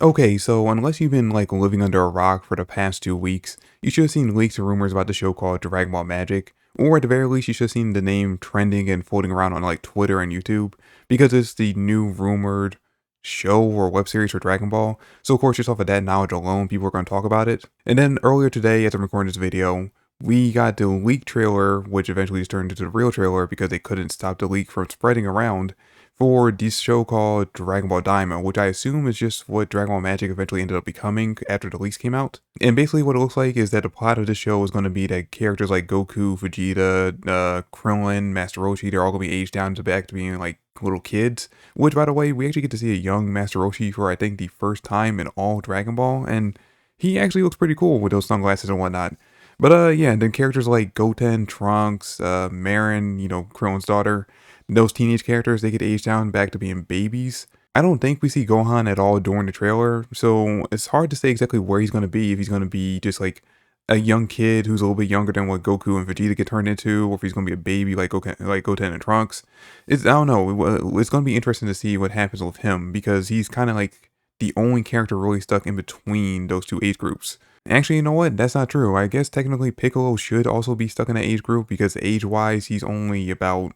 Okay, so unless you've been like living under a rock for the past 2 weeks, you should have seen leaks and rumors about the show called Dragon Ball Magic, or at the very least, you should have seen the name trending and floating around on like Twitter and YouTube because it's the new rumored show or web series for Dragon Ball. So of course, just off of that knowledge alone, people are going to talk about it. And then earlier today, as I'm recording this video, we got the leak trailer, which eventually just turned into the real trailer because they couldn't stop the leak from spreading around for this show called Dragon Ball Daima, which I assume is just what Dragon Ball Magic eventually ended up becoming after the leaks came out. And basically what it looks like is that the plot of this show is going to be that characters like Goku, Vegeta, Krillin, Master Roshi, they're all going to be aged down to back to being like little kids. Which, by the way, we actually get to see a young Master Roshi for, I think, the first time in all Dragon Ball, and he actually looks pretty cool with those sunglasses and whatnot. But yeah, and then characters like Goten, Trunks, Marin, Krillin's daughter, those teenage characters, they get aged down back to being babies. I don't think we see Gohan at all during the trailer, so it's hard to say exactly where he's going to be, if he's going to be just like a young kid who's a little bit younger than what Goku and Vegeta get turned into, or if he's going to be a baby like Goten and Trunks. I don't know. It's going to be interesting to see what happens with him because he's kind of like the only character really stuck in between those two age groups. Actually, you know what? That's not true. I guess technically Piccolo should also be stuck in that age group because age-wise, he's only about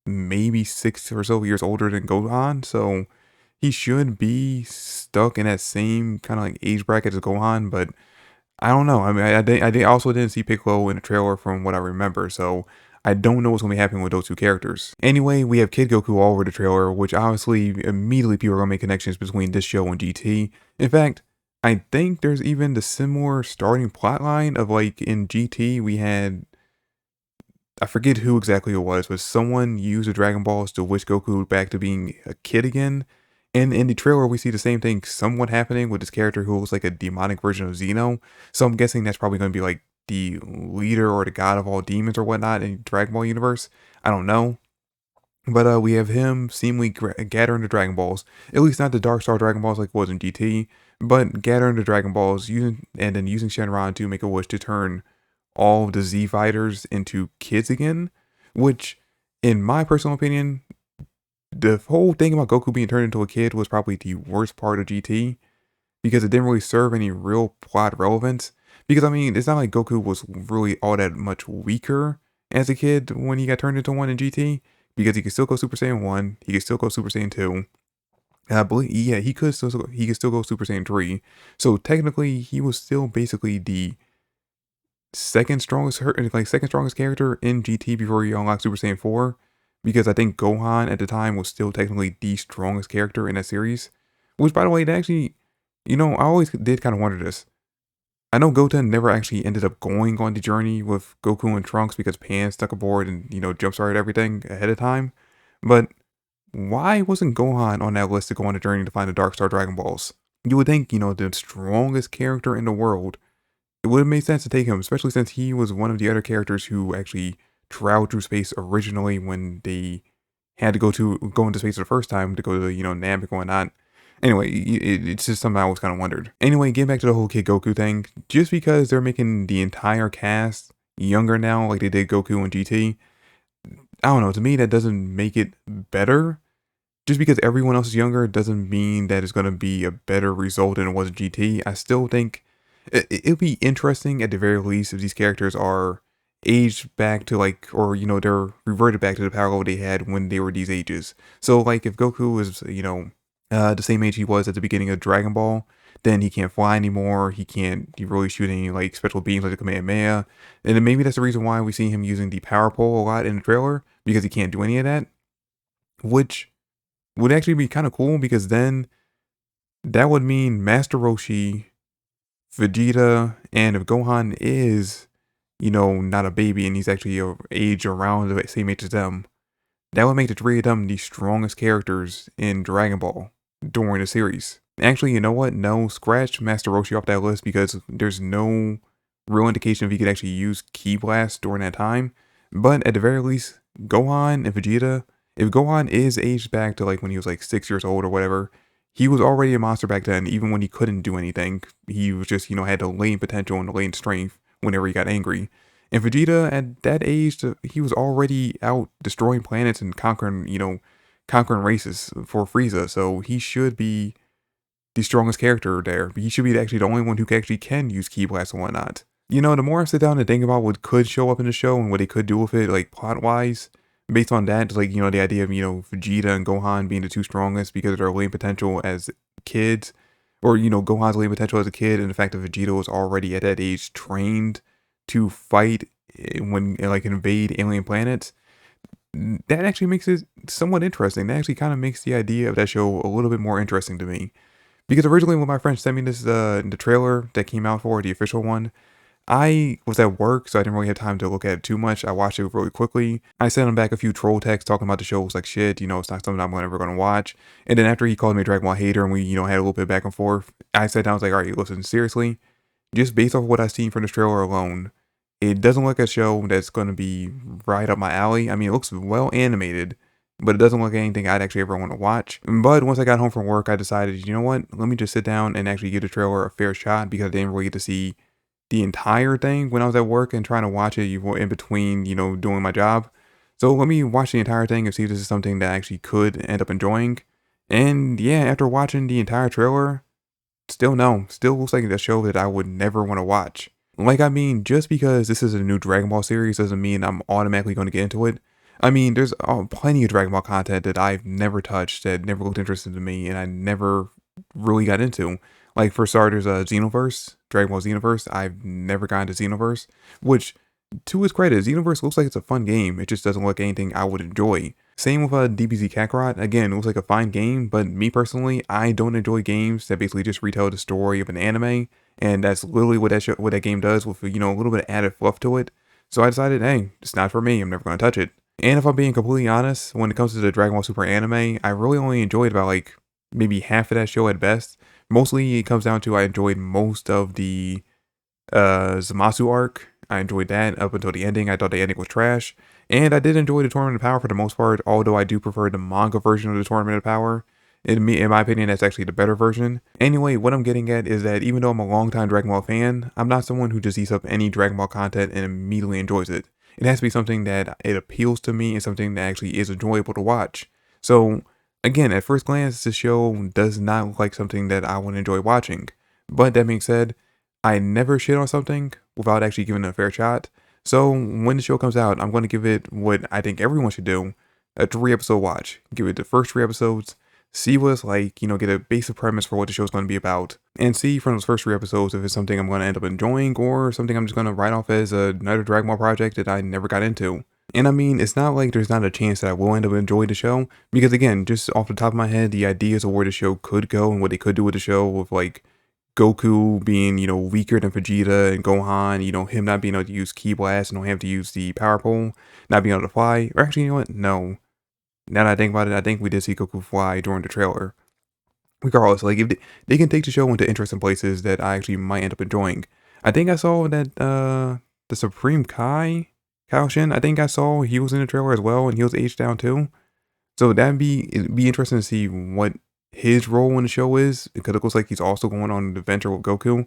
maybe 6 or so years older than Gohan, so he should be stuck in that same kind of like age bracket as Gohan, but I don't know. I mean, I also didn't see Piccolo in the trailer from what I remember, so I don't know what's going to be happening with those two characters. Anyway, we have Kid Goku all over the trailer, which obviously immediately people are going to make connections between this show and GT. In fact, I think there's even the similar starting plot line of like in GT, we had I forget who exactly it was, but someone used the Dragon Balls to wish Goku back to being a kid again. And in the trailer, we see the same thing somewhat happening with this character who looks like a demonic version of Zeno. So I'm guessing that's probably going to be like the leader or the god of all demons or whatnot in Dragon Ball universe. I don't know. But we have him seemingly gathering the Dragon Balls. At least not the Dark Star Dragon Balls like it was in GT, but gathering the Dragon Balls and then using Shenron to make a wish to turn all of the Z fighters into kids again. Which, in my personal opinion, the whole thing about Goku being turned into a kid was probably the worst part of GT because it didn't really serve any real plot relevance. Because I mean, it's not like Goku was really all that much weaker as a kid when he got turned into one in GT, because he could still go Super Saiyan 1, he could still go Super Saiyan 2. I believe, yeah, he could still go Super Saiyan 3. So technically, he was still basically the second strongest character in GT before he unlocked Super Saiyan 4, because I think Gohan at the time was still technically the strongest character in that series. Which, by the way, I always did kind of wonder this. I know Goten never actually ended up going on the journey with Goku and Trunks because Pan stuck aboard and, jump-started everything ahead of time. But why wasn't Gohan on that list to go on a journey to find the Dark Star Dragon Balls? You would think, the strongest character in the world, it would have made sense to take him, especially since he was one of the other characters who actually traveled through space originally when they had to go into space for the first time to go to, Namek and whatnot. Anyway, it's just something I always kind of wondered. Anyway, getting back to the whole Kid Goku thing, just because they're making the entire cast younger now, like they did Goku and GT, I don't know, to me that doesn't make it better. Just because everyone else is younger doesn't mean that it's going to be a better result than it was in GT. I still think it'll be interesting at the very least if these characters are aged back to like, or they're reverted back to the power level they had when they were these ages. So like if Goku is the same age he was at the beginning of Dragon Ball, then he can't fly anymore. He really shoot any like special beams like the Kamehameha, and then maybe that's the reason why we see him using the power pole a lot in the trailer, because he can't do any of that, which would actually be kind of cool because then that would mean Master Roshi, Vegeta, and if Gohan is, not a baby and he's actually of age around the same age as them, that would make the three of them the strongest characters in Dragon Ball during the series. Actually, you know what? No, scratch Master Roshi off that list because there's no real indication if he could actually use Ki Blast during that time. But at the very least, Gohan and Vegeta, if Gohan is aged back to like when he was like 6 years old or whatever, he was already a monster back then, even when he couldn't do anything. He was just, had the latent potential and the latent strength whenever he got angry. And Vegeta at that age, he was already out destroying planets and conquering races for Frieza. So he should be the strongest character there. He should be actually the only one who actually can use Ki Blast and whatnot. You know, the more I sit down and think about what could show up in the show and what they could do with it, like plot-wise, based on that, like, you know, the idea of, you know, Vegeta and Gohan being the two strongest because of their latent potential as kids, or, you know, Gohan's latent potential as a kid, and the fact that Vegeta was already at that age trained to fight when, like, invade alien planets, that actually makes it somewhat interesting. That actually kind of makes the idea of that show a little bit more interesting to me. Because originally when my friend sent me this, the trailer that came out for the official one, I was at work, so I didn't really have time to look at it too much. I watched it really quickly. I sent him back a few troll texts talking about the show. It was like, shit, you know, it's not something I'm ever going to watch. And then after he called me a Dragon Ball hater and we, you know, had a little bit back and forth, I sat down, I was like, all right, listen, seriously, just based off what I've seen from this trailer alone, it doesn't look like a show that's going to be right up my alley. I mean, it looks well animated, but it doesn't look like anything I'd actually ever want to watch. But once I got home from work, I decided, you know what, let me just sit down and actually give the trailer a fair shot because I didn't really get to see the entire thing when I was at work and trying to watch it in between, you know, doing my job. So let me watch the entire thing and see if this is something that I actually could end up enjoying. And yeah, after watching the entire trailer, still no, still looks like a show that I would never want to watch. Like, I mean, just because this is a new Dragon Ball series doesn't mean I'm automatically going to get into it. I mean, there's plenty of Dragon Ball content that I've never touched, that never looked interesting to me, and I never really got into. Like, for starters, Xenoverse, Dragon Ball Xenoverse. I've never gotten to Xenoverse, which, to his credit, Xenoverse looks like it's a fun game. It just doesn't look like anything I would enjoy. Same with DBZ Kakarot. Again, it looks like a fine game, but me personally, I don't enjoy games that basically just retell the story of an anime, and that's literally what that game does with, you know, a little bit of added fluff to it. So I decided, hey, it's not for me. I'm never going to touch it. And if I'm being completely honest, when it comes to the Dragon Ball Super anime, I really only enjoyed about like maybe half of that show at best. Mostly it comes down to I enjoyed most of the Zamasu arc. I enjoyed that up until the ending. I thought the ending was trash. And I did enjoy the Tournament of Power for the most part, although I do prefer the manga version of the Tournament of Power. In my opinion, that's actually the better version. Anyway, what I'm getting at is that even though I'm a longtime Dragon Ball fan, I'm not someone who just eats up any Dragon Ball content and immediately enjoys it. It has to be something that it appeals to me and something that actually is enjoyable to watch. So, again, at first glance, the show does not look like something that I would enjoy watching. But that being said, I never shit on something without actually giving it a fair shot. So when the show comes out, I'm going to give it what I think everyone should do, a 3-episode watch. Give it the first 3 episodes, see what it's like, you know, get a basic premise for what the show's going to be about, and see from those first 3 episodes if it's something I'm going to end up enjoying or something I'm just going to write off as another Dragon Ball project that I never got into. And I mean, it's not like there's not a chance that I will end up enjoying the show, because again, just off the top of my head, the ideas of where the show could go and what they could do with the show with like Goku being, you know, weaker than Vegeta and Gohan, you know, him not being able to use Ki Blast and not having to use the Power Pole, not being able to fly. Or actually, you know what? No. Now that I think about it, I think we did see Goku fly during the trailer. Regardless, like, if they can take the show into interesting places that I actually might end up enjoying. I think I saw that, the Supreme Kaoshin, I think I saw he was in the trailer as well, and he was aged down too. So it'd be interesting to see what his role in the show is, because it looks like he's also going on an adventure with Goku.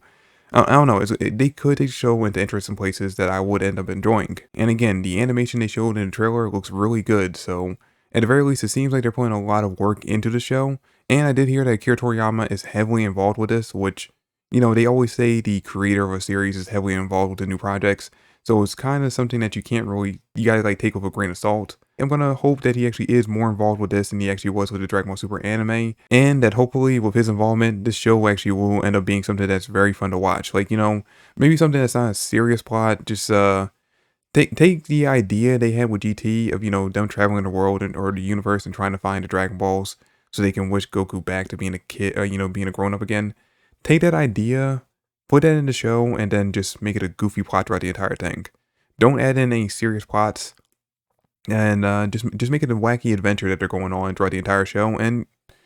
I don't know. They could take the show into interesting places that I would end up enjoying. And again, the animation they showed in the trailer looks really good. So at the very least, it seems like they're putting a lot of work into the show. And I did hear that Akira Toriyama is heavily involved with this, which, you know, they always say the creator of a series is heavily involved with the new projects. So it's kind of something that you gotta like take with a grain of salt. I'm gonna hope that he actually is more involved with this than he actually was with the Dragon Ball Super anime, and that hopefully with his involvement, this show actually will end up being something that's very fun to watch. Like, you know, maybe something that's not a serious plot, just take the idea they had with GT of, you know, them traveling the world or the universe and trying to find the Dragon Balls so they can wish Goku back to being a kid, you know, being a grown up again. Take that idea, put that in the show, and then just make it a goofy plot throughout the entire thing. Don't add in any serious plots, and just make it a wacky adventure that they're going on throughout the entire show. And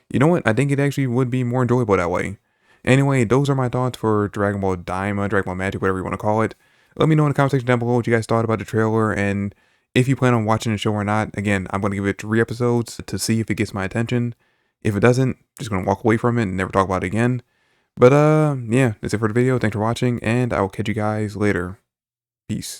you know what? I think it actually would be more enjoyable that way. Anyway, those are my thoughts for Dragon Ball Daima, Dragon Ball Magic, whatever you want to call it. Let me know in the comment section down below what you guys thought about the trailer, and if you plan on watching the show or not. Again, I'm going to give it 3 episodes to see if it gets my attention. If it doesn't, just going to walk away from it and never talk about it again. But yeah, that's it for the video. Thanks for watching, and I will catch you guys later. Peace.